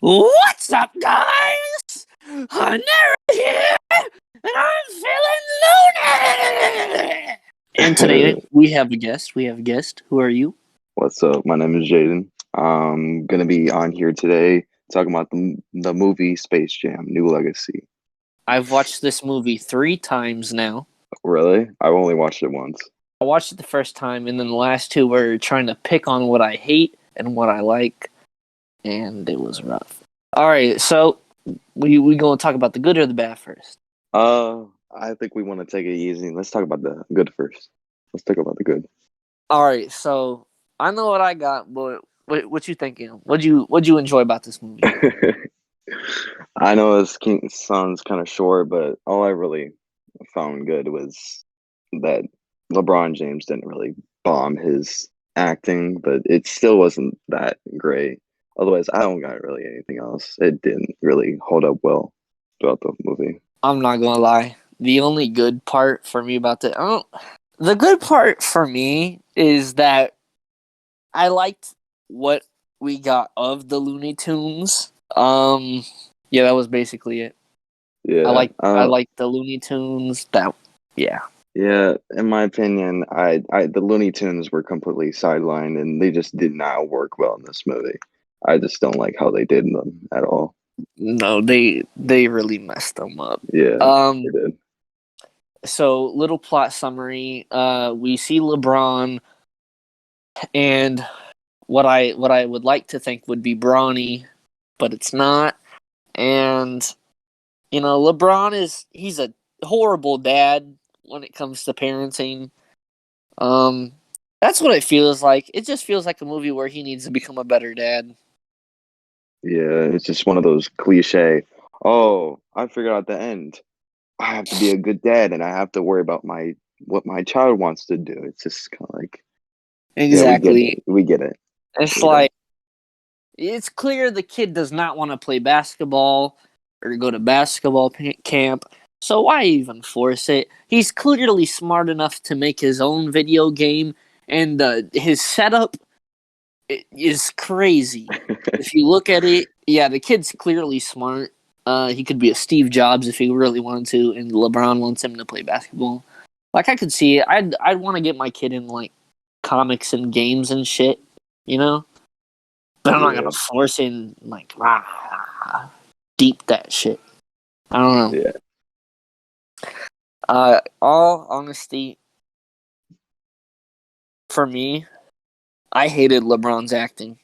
What's up, guys? I'm here, and I'm feeling loony. And today we have a guest. Who are you? What's up? My name is Jaden. I'm gonna be on here today talking about the movie Space Jam: New Legacy. I've watched this movie 3 times now. Really? I've only watched it once. I watched it the first time, and then the last 2 were trying to pick on what I hate and what I like, and it was rough. All right, so we gonna talk about the good or the bad first? I think we want to take it easy. Let's talk about the good first. Let's talk about the good. All right, so I know what I got, but what you thinking? What'd you enjoy about this movie? I know this sounds kind of short, but all I really found good was that LeBron James didn't really bomb his acting, but it still wasn't that great. Otherwise, I don't got really anything else. It didn't really hold up well throughout the movie. I'm not gonna lie. The only good part for me about the good part for me is that I liked what we got of the Looney Tunes. Yeah, that was basically it. Yeah, I like the Looney Tunes. Yeah. yeah. In my opinion, the Looney Tunes were completely sidelined, and they just did not work well in this movie. I just don't like how they did them at all. No, they really messed them up. Yeah, they Um, did. so little plot summary. We see LeBron and what I would like to think would be Bronny, but it's not. And he's a horrible dad when it comes to parenting. Um, that's what it feels like. It just feels like a movie where he needs to become a better dad. Yeah, it's just one of those cliche. Oh, I figured out the end. I have to be a good dad, and I have to worry about my what my child wants to do. It's just kind of like, yeah, we get Exactly. it. We get it. It's We do. like it's clear the kid does not want to play basketball or go to basketball camp. So why even force it? He's clearly smart enough to make his own video game, and his setup is crazy. If you look at it, yeah, the kid's clearly smart. He could be a Steve Jobs if he really wanted to, and LeBron wants him to play basketball. Like I could see it. I'd want to get my kid in like comics and games and shit, you know. But I'm not Yeah, gonna force in like deep that shit. I don't know. yeah. All honesty, for me, I hated LeBron's acting.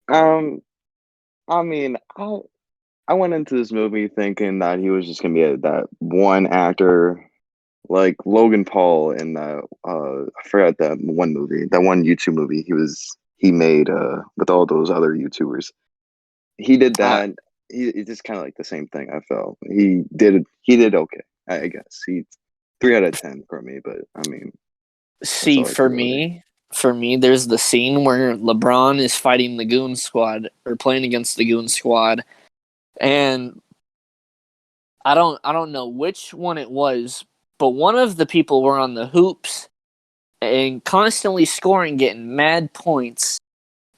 Um, I mean, I went into this movie thinking that he was just gonna be that one actor, like Logan Paul in I forgot that one movie, that one YouTube movie he made with all those other YouTubers. He did Uh, that. It's just kind of like the same thing. I felt he did okay. I guess he 3 out of 10 for me, but I mean that's See, all I can really. for me, there's the scene where LeBron is fighting the Goon Squad or playing against the Goon Squad, and I don't know which one it was, but one of the people were on the hoops and constantly scoring, getting mad points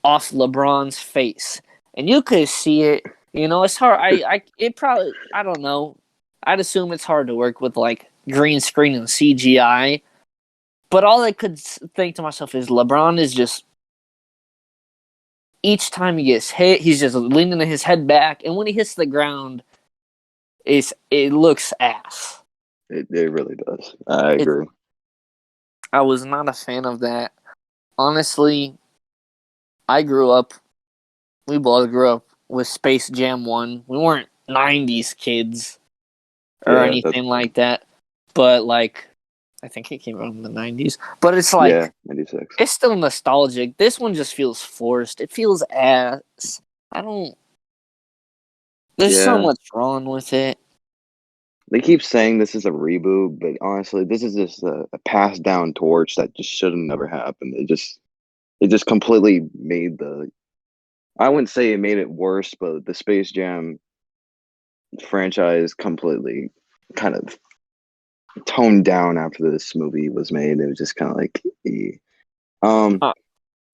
off LeBron's face, and you could see it. You know, it's hard. It probably, I don't know. I'd assume it's hard to work with like green screen and CGI. But all I could think to myself is LeBron is just each time he gets hit, he's just leaning his head back, and when he hits the ground, it looks ass. It really does. I It agree. I was not a fan of that. Honestly, I grew up. We both grew up with Space Jam 1. We weren't '90s kids or Yeah, that's anything like that, but like I think it came out in the '90s. But it's yeah, like 96. it's still nostalgic. This one just feels forced. It feels ass. I don't. There's so Yeah, much wrong with it. they keep saying this is a reboot, but honestly, this is just a passed down torch that just should have never happened. It just completely made the. I wouldn't say it made it worse, but the Space Jam franchise completely kind of toned down after this movie was made. It was just kind of like, eh. um, Uh,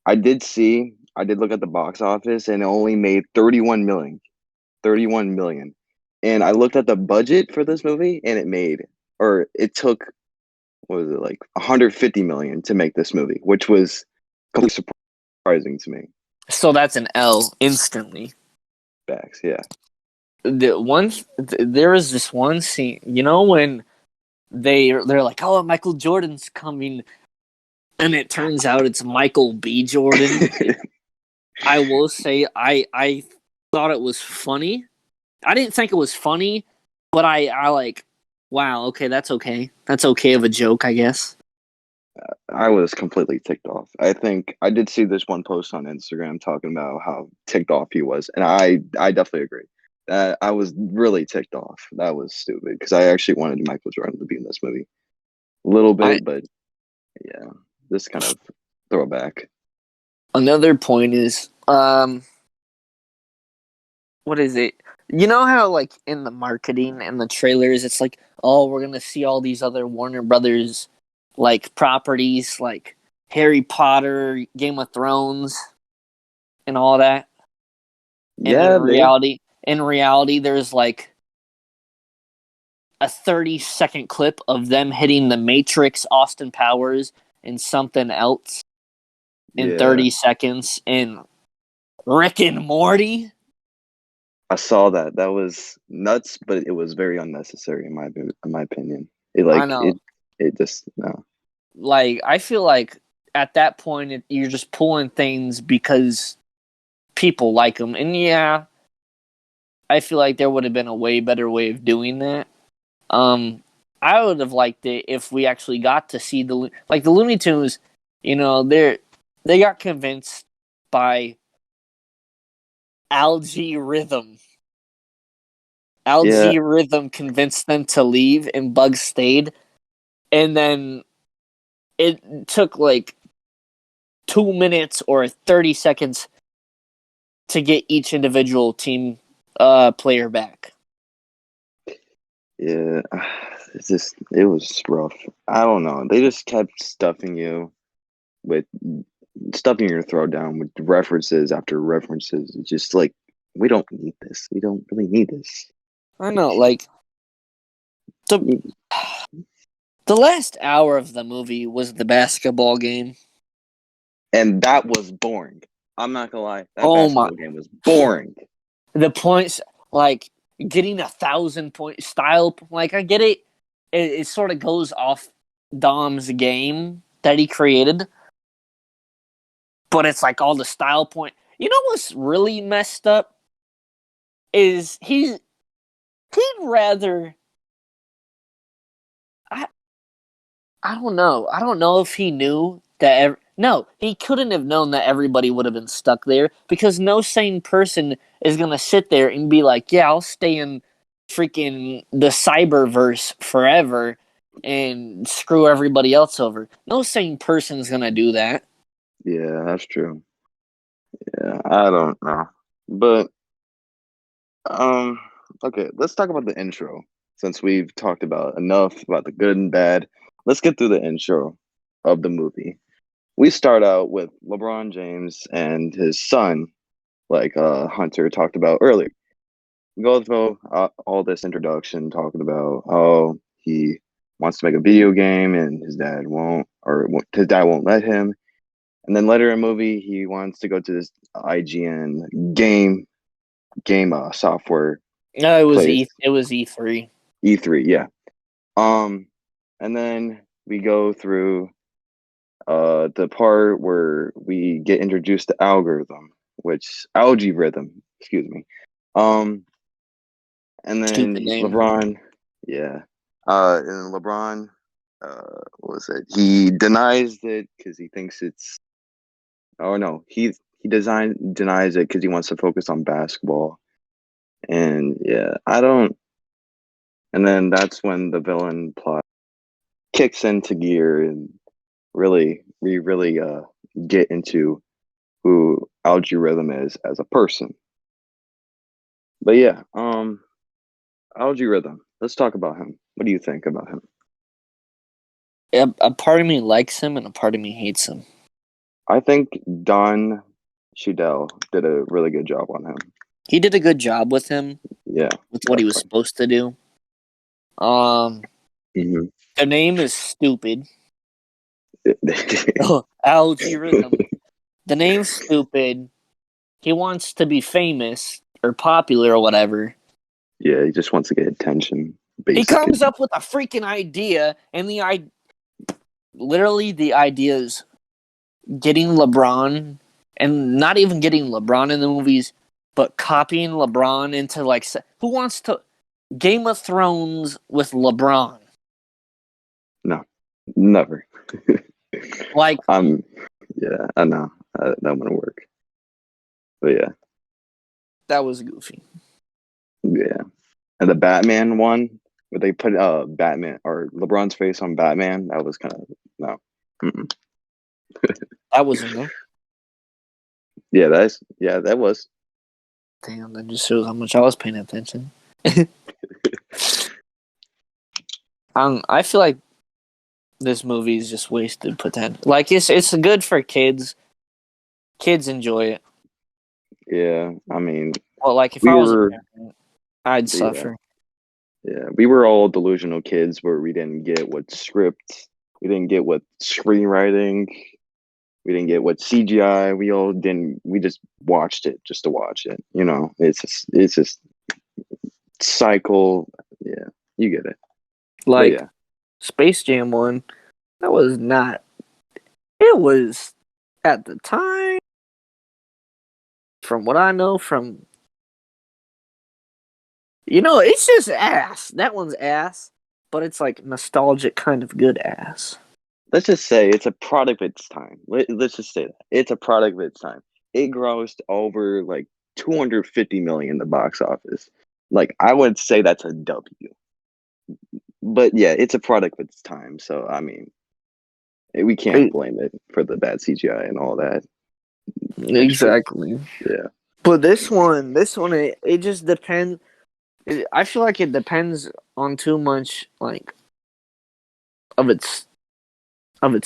I did see. I did look at the box office, and it only made 31 million. 31 million. And I looked at the budget for this movie, and it took, what was it, like 150 million to make this movie, which was completely surprising to me. So that's an L instantly. Facts, yeah. There was this one scene, when they're like, "Oh, Michael Jordan's coming," and it turns out it's Michael B. Jordan. I will say, I thought it was funny. I didn't think it was funny, but I like, wow, okay, that's okay. That's okay of a joke, I guess. I was completely ticked off. I think I did see this one post on Instagram talking about how ticked off he was, and I definitely agree. I was really ticked off. That was stupid because I actually wanted Michael Jordan to be in this movie a little I bit, but yeah, this kind of throwback. Another point is, what is it? You know how like in the marketing and the trailers, it's like, oh, we're gonna see all these other Warner Brothers like properties, like Harry Potter, Game of Thrones, and all that. And Yeah, they in reality, there's like a 30-second clip of them hitting the Matrix, Austin Powers, and something else in yeah. 30 seconds. And Rick and Morty. I saw that. That was nuts, but it was very unnecessary in my opinion. It I like know. it just no. Like, I feel like at that point, you're just pulling things because people like them. And yeah, I feel like there would have been a way better way of doing that. I would have liked it if we actually got to see the Looney Tunes. They got convinced by Algae Rhythm. Yeah, Algae Rhythm convinced them to leave, and Bugs stayed. And then it took like 2 minutes or 30 seconds to get each individual team player back. yeah. It was rough. I don't know. They just kept with stuffing your throat down with references after references. It's just like we don't need this. We don't really need this. I know, like the the last hour of the movie was the basketball game. And that was boring. I'm not gonna lie. That Oh my! basketball game was boring. The points, like getting 1,000 point style, like I get it. It sort of goes off Dom's game that he created, but it's like all the style point. You know what's really messed up is he'd rather. I I don't know. I don't know if he knew that. No, he couldn't have known that everybody would have been stuck there because no sane person is gonna sit there and be like, "Yeah, I'll stay in freaking the cyberverse forever and screw everybody else over." No sane person's gonna do that. Yeah, that's true. Yeah, I don't know. But um okay, let's talk about the intro. Since we've talked about enough about the good and bad, let's get through the intro of the movie. We start out with LeBron James and his son, like Hunter talked about earlier. We go through all this introduction talking about he wants to make a video game and his dad won't let him. And then later in the movie, he wants to go to this IGN game software No, place, it was E3. E3, yeah. Um, and then we go through the part where we get introduced to algae rhythm, excuse me. Um, and Stupid then name. LeBron, yeah. And LeBron, what was it? He denies it because he thinks it's. Oh no, denies it because he wants to focus on basketball. And yeah, I don't. And then that's when the villain plot kicks into gear, and we really get into who Algae Rhythm is as a person. But yeah, Algae Rhythm. Let's talk about him. What do you think about him? A part of me likes him and a part of me hates him. I think Don Shudell did a really good job on him. He did a good job with him, Yeah, with what he was supposed to do. Mm-hmm. The name is stupid. Algorithm. The name's stupid. He wants to be famous or popular or whatever. Yeah, he just wants to get attention. Basically. He comes up with a freaking idea, and literally the idea is getting LeBron, and not even getting LeBron in the movies, but copying LeBron into like who wants to Game of Thrones with LeBron? No, never. Like, yeah, I know that wouldn't work. But yeah, that was goofy. Yeah, and the Batman one where they put Batman or LeBron's face on Batman, that was kind of no. Mm-mm. That was in there. Yeah, that was. Damn, that just shows how much I was paying attention. I feel like this movie is just wasted potential. Like it's good for kids. Kids enjoy it. Yeah, I mean, Well, like if we I was a were parent, I'd suffer. yeah, we were all delusional kids where we didn't get what script, we didn't get what screenwriting, we didn't get what CGI. We all didn't. We just watched it just to watch it. You know, it's just cycle. Yeah, you get it. Like yeah, SpaceJam one, that was not. It was at the time, from what I know, it's just ass. That one's ass, but it's like nostalgic kind of good ass. let's just say it's a product of its time. Let's just say that it's a product of its time. It grossed over like 250 million in the box office. Like I would say that's a W. But yeah, it's a product of its time. So I mean, we can't blame it for the bad CGI and all that. Exactly. Yeah. But this one, it just depends. I feel like it depends on too much, like of its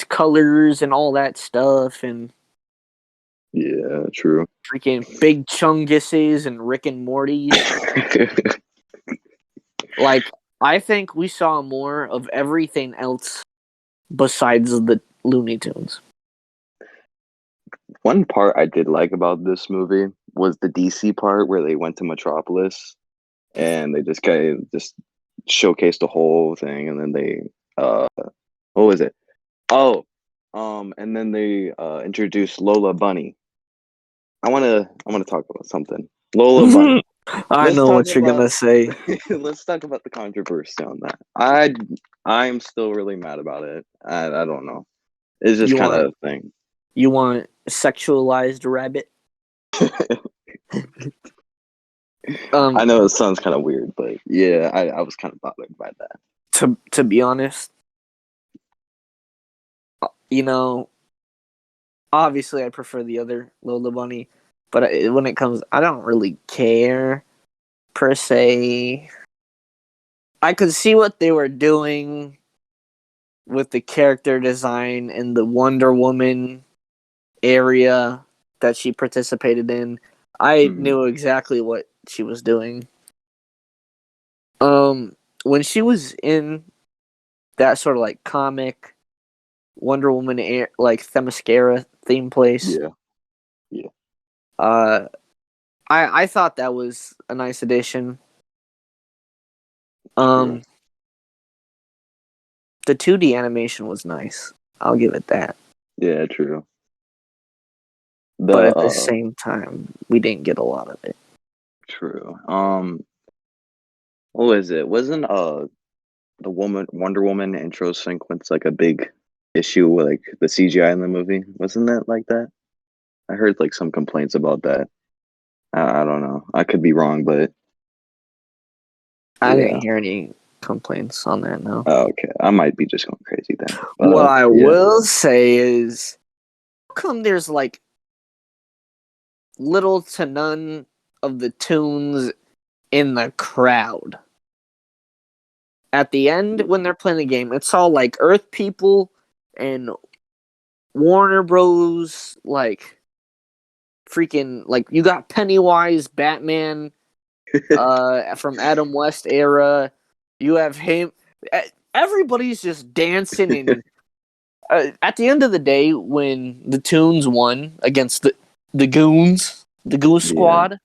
colors and all that stuff, and Yeah, true. freaking big chunguses and Rick and Morty's. Like, I think we saw more of everything else besides the Looney Tunes. One part I did like about this movie was the DC part where they went to Metropolis and they just kind of just showcased the whole thing, and then they what was it? Oh, and then they introduced Lola Bunny. I wanna talk about something. Lola Bunny. I know what you're gonna say. Let's talk about the controversy on that. I'm still really mad about it. I don't know. It's just kind of a thing. You want sexualized rabbit? I know it sounds kind of weird, but yeah, I was kind of bothered by that. To be honest, obviously I prefer the other Lola Bunny, but when it comes, I don't really care per se. I could see what they were doing with the character design and the Wonder Woman area that she participated in. I knew exactly what she was doing. When she was in that sort of like comic Wonder Woman like Themyscira theme place, yeah. I thought that was a nice addition. True. The 2D animation was nice. I'll give it that. Yeah, true. But at the same time, we didn't get a lot of it. True. What was it? Wasn't the Wonder Woman intro sequence like a big issue with like the CGI in the movie? Wasn't that like that? I heard like some complaints about that. I don't know. I could be wrong, but I didn't hear any complaints on that. No. Oh, okay, I might be just going crazy then. What I will say is, how come there's like little to none of the tunes in the crowd? At the end, when they're playing the game, it's all like Earth people and Warner Bros. Like freaking like you got Pennywise, Batman, from Adam West era. You have him. Everybody's just dancing, and at the end of the day, when the Toons won against the Goons, the Goose Yeah, Squad,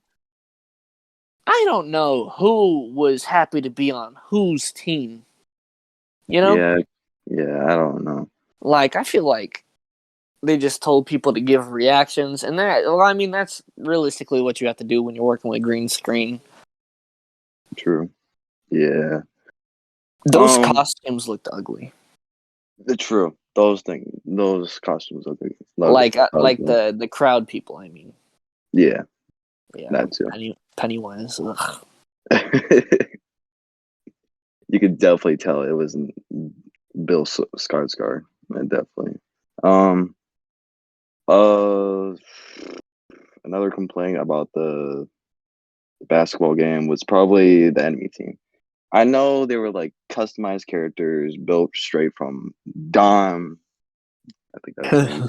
I don't know who was happy to be on whose team. You know, yeah, yeah. I don't know. like I feel like they just told people to give reactions, and that. Well, I mean, that's realistically what you have to do when you're working with green screen. True. Yeah. Those costumes looked ugly. The true. Those things. Those costumes look Like ugly. the crowd people. I mean, Yeah, yeah, that too. Pennywise. Ugh. You could definitely tell it was Bill Skarsgård. Definitely. Um. Uh. Another complaint about the basketball game was probably the enemy team. I know they were like customized characters built straight from Dom. I think that's his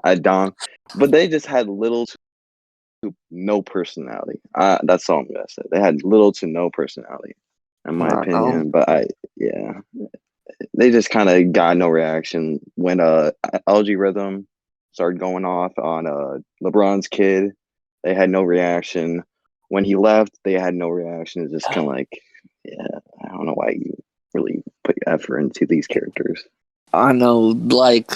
name. Dom, but they just had little to no personality. That's all I'm gonna say. They had little to no personality, in my I don't know. opinion. But yeah, they just kind of got no reaction when LG Rhythm started going off on LeBron's kid. They had no reaction. When he left, they had no reaction. It's just kind of like, yeah, I don't know why you really put effort into these characters. I know, like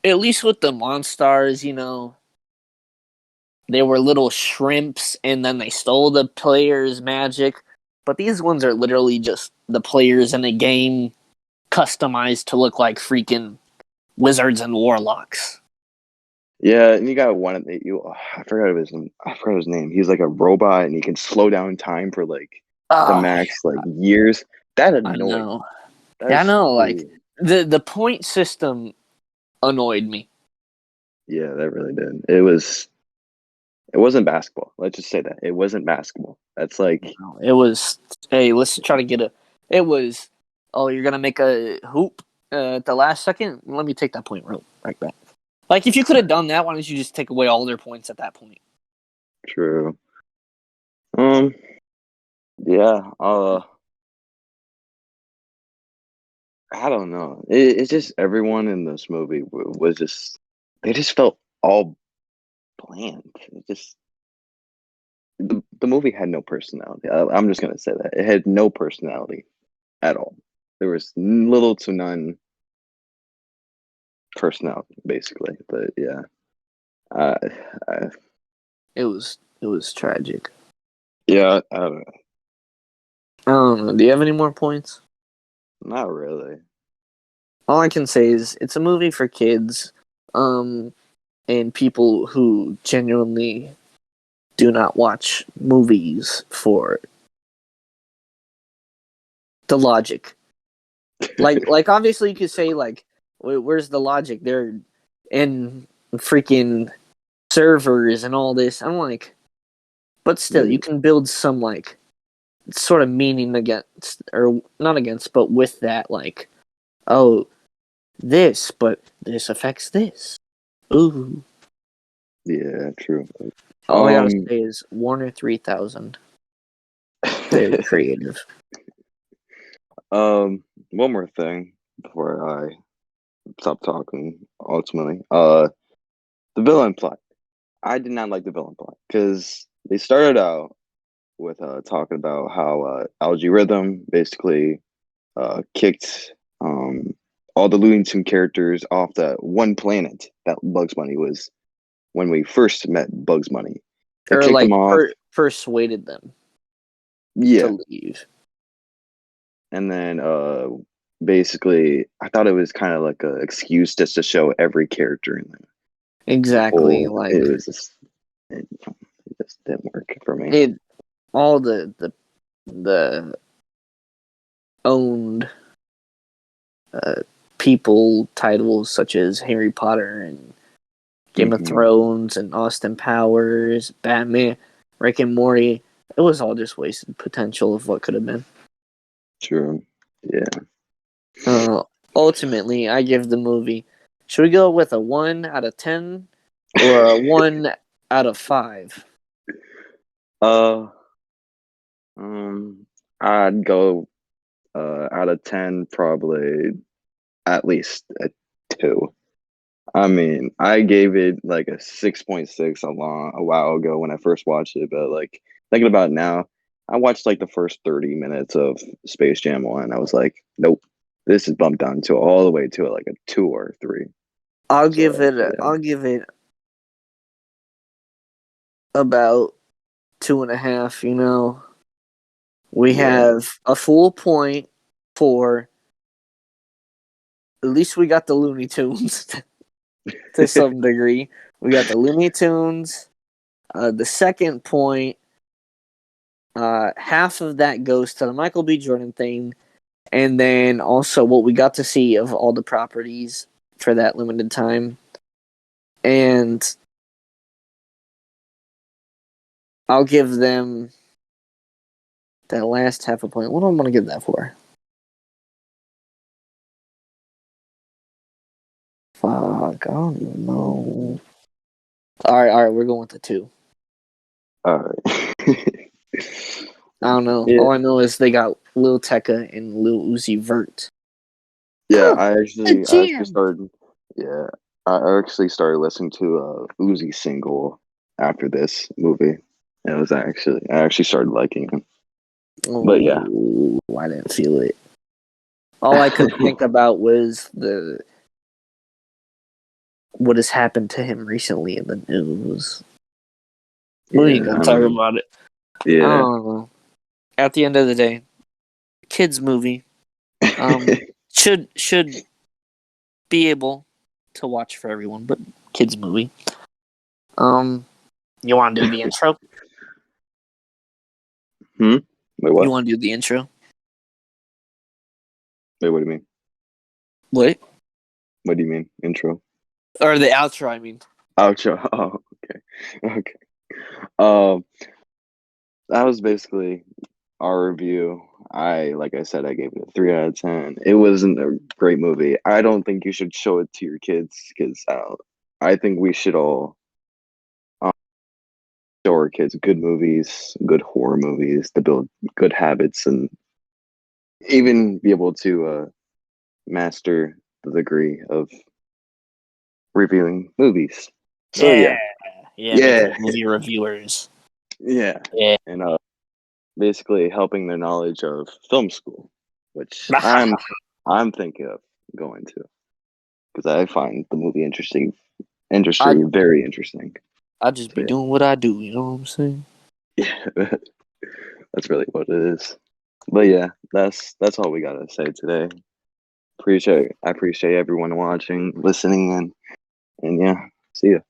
at least with the Monstars, they were little shrimps, and then they stole the players' magic. But these ones are literally just the players in a game customized to look like freaking wizards and warlocks. Yeah, and you got one of I forgot his name. He's like a robot and he can slow down time for like the Oh, max like years. That I annoyed me. know. Yeah, I That's know. Like the point system annoyed me. yeah, that really did. It wasn't basketball. Let's just say that. It wasn't basketball. That's like It was, hey, let's try to get a. It was, oh, you're gonna make a hoop at the last second. Let me take that point right back. Like if you could have done that, why don't you just take away all their points at that point? true. Um yeah, I don't know. It's just everyone in this movie was just they just felt all bland. It just the movie had no personality. I'm just gonna say that it had no personality at all. There was little to none personality, basically. But yeah, I, I It was tragic. yeah, I don't know. I don't know. Do you have any more points? Not really. All I can say is it's a movie for kids, and people who genuinely do not watch movies for the logic. Like obviously you could say like, where's the logic? They're in freaking servers and all this. I'm like, but still, you can build some like sort of meaning against, or not against, but with that, like, oh, this, but this affects this. Ooh. Yeah, true. All I gotta say is Warner 3000. Very creative. One more thing before I stop talking. Ultimately, the villain plot. I did not like the villain plot because they started out with talking about how Algae Rhythm basically kicked all the Looney Tune characters off that one planet that Bugs Bunny was when we first met Bugs Bunny. They Or kicked them like off. persuaded them Yeah. to leave. And then basically I thought it was kind of like an excuse just to show every character in there. Exactly. Oh, Like it just didn't work for me. it all the owned people titles such as Harry Potter and Game of Hmm. Thrones and Austin Powers, Batman, Rick and Morty. It was all just wasted potential of what could have been. True. Yeah. Uh, Ultimately, I give the movie. Should we go with a 1 out of 10 or a 1 out of 5. Uh, I'd go out of 10, probably at least a 2. I mean, I gave it like a 6.6 a while ago when I first watched it, but like thinking about it now, I watched like the first 30 minutes of Space Jam 1. I was like, nope, this is bumped down to all the way to like a 2 or 3. I'll give So it. yeah, I'll give it about 2.5. We yeah, have a full point for. At least we got the Looney Tunes to some degree. We got the Looney Tunes. The second point, half of that goes to the Michael B. Jordan thing, and then also what we got to see of all the properties for that limited time. And I'll give them that last half a point. What do I want to give that for? Fuck, I don't even know. All right, we're going with the 2. all right. I don't know. Yeah, All I know is they got Lil Tecca and Lil Uzi Vert. yeah. Huh, a I actually jam. started. Yeah, I actually started listening to Uzi single after this movie. I actually started liking him. But yeah, Oh, I didn't feel it. All I could think about was what has happened to him recently in the news. We ain't yeah. gonna I talk mean, about it. I yeah. don't know. At the end of the day, kids movie. Should be able to watch for everyone, but kids movie. You want to do the intro? Wait, You what? want to do the intro? Wait, what do you mean? What? What do you mean? Intro? Or the outro? I mean. Outro. Oh, okay. Okay. Um, that was basically our review. Like I said, I gave it a 3 out of 10. It wasn't a great movie. I don't think you should show it to your kids because I think we should all um, show our kids good movies, good horror movies to build good habits and even be able to master the degree of reviewing movies. So Yeah. yeah, Yeah, make yeah, them movie reviewers. yeah, Yeah. and basically helping their knowledge of film school, which I'm thinking of going to because I find the movie I industry very interesting. I just So be doing what I do. You know what I'm saying? yeah, yeah, that's really what it is. But yeah, that's all we gotta say today. I appreciate everyone watching, listening, and yeah, see you.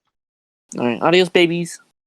All right, adios, babies.